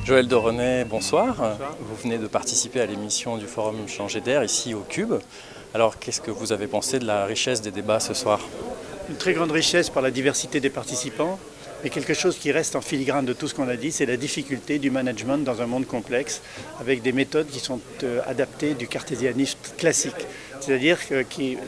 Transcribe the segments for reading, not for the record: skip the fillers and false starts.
Joël de René, bonsoir. Bonsoir. Vous venez de participer à l'émission du Forum Changer d'air ici au Cube. Alors qu'est-ce que vous avez pensé de la richesse des débats ce soir? Une très grande richesse par la diversité des participants, mais quelque chose qui reste en filigrane de tout ce qu'on a dit, c'est la difficulté du management dans un monde complexe, avec des méthodes qui sont adaptées du cartésianisme classique. C'est-à-dire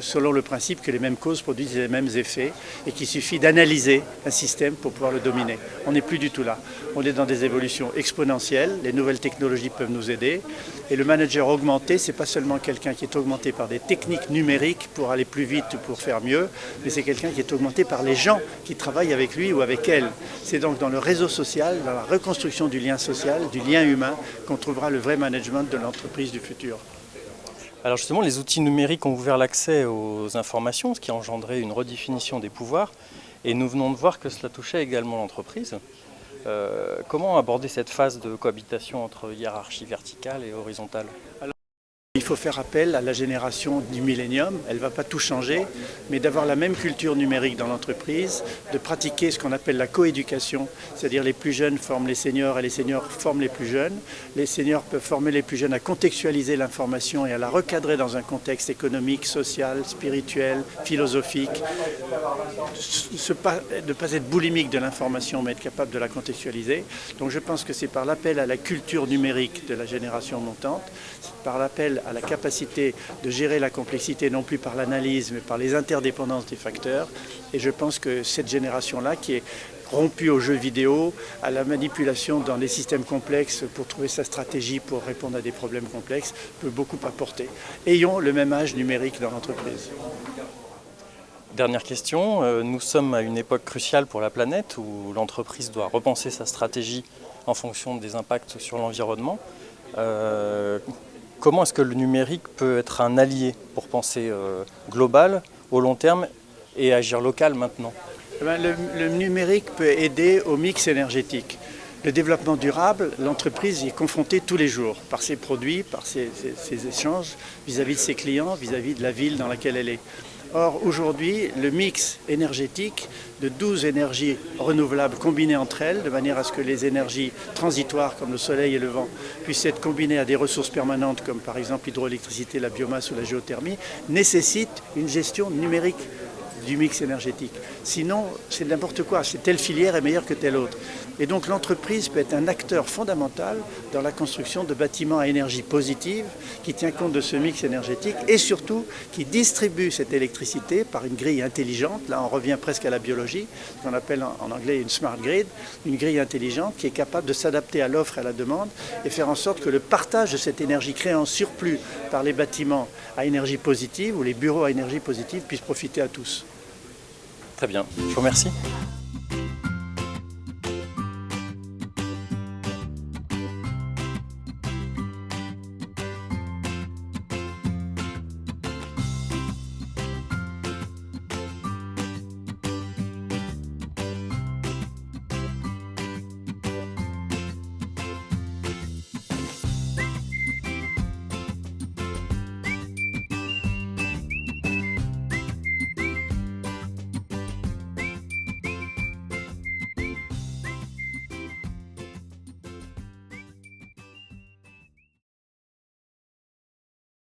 selon le principe que les mêmes causes produisent les mêmes effets et qu'il suffit d'analyser un système pour pouvoir le dominer. On n'est plus du tout là. On est dans des évolutions exponentielles, les nouvelles technologies peuvent nous aider et le manager augmenté, ce n'est pas seulement quelqu'un qui est augmenté par des techniques numériques pour aller plus vite ou pour faire mieux, mais c'est quelqu'un qui est augmenté par les gens qui travaillent avec lui ou avec elle. C'est donc dans le réseau social, dans la reconstruction du lien social, du lien humain, qu'on trouvera le vrai management de l'entreprise du futur. Alors justement, les outils numériques ont ouvert l'accès aux informations, ce qui a engendré une redéfinition des pouvoirs. Et nous venons de voir que cela touchait également l'entreprise. Comment aborder cette phase de cohabitation entre hiérarchie verticale et horizontale ? Il faut faire appel à la génération du millénium, elle ne va pas tout changer, mais d'avoir la même culture numérique dans l'entreprise, de pratiquer ce qu'on appelle la coéducation, c'est-à-dire les plus jeunes forment les seniors et les seniors forment les plus jeunes. Les seniors peuvent former les plus jeunes à contextualiser l'information et à la recadrer dans un contexte économique, social, spirituel, philosophique. Ne pas être boulimique de l'information, mais être capable de la contextualiser. Donc je pense que c'est par l'appel à la culture numérique de la génération montante, c'est par l'appel à la capacité de gérer la complexité, non plus par l'analyse, mais par les interdépendances des facteurs. Et je pense que cette génération-là, qui est rompue aux jeux vidéo, à la manipulation dans des systèmes complexes pour trouver sa stratégie pour répondre à des problèmes complexes, peut beaucoup apporter. Ayons le même âge numérique dans l'entreprise. Dernière question, nous sommes à une époque cruciale pour la planète où l'entreprise doit repenser sa stratégie en fonction des impacts sur l'environnement. Comment est-ce que le numérique peut être un allié pour penser global, au long terme et agir local maintenant? Le numérique peut aider au mix énergétique. Le développement durable, l'entreprise y est confrontée tous les jours par ses produits, par ses échanges vis-à-vis de ses clients, vis-à-vis de la ville dans laquelle elle est. Or, aujourd'hui, le mix énergétique de 12 énergies renouvelables combinées entre elles, de manière à ce que les énergies transitoires comme le soleil et le vent puissent être combinées à des ressources permanentes comme par exemple l'hydroélectricité, la biomasse ou la géothermie, nécessite une gestion numérique du mix énergétique. Sinon, c'est n'importe quoi. Telle filière est meilleure que telle autre. Et donc l'entreprise peut être un acteur fondamental dans la construction de bâtiments à énergie positive qui tient compte de ce mix énergétique et surtout qui distribue cette électricité par une grille intelligente. Là, on revient presque à la biologie, ce qu'on appelle en anglais une smart grid, une grille intelligente qui est capable de s'adapter à l'offre et à la demande et faire en sorte que le partage de cette énergie créée en surplus par les bâtiments à énergie positive ou les bureaux à énergie positive puissent profiter à tous. Très bien, je vous remercie.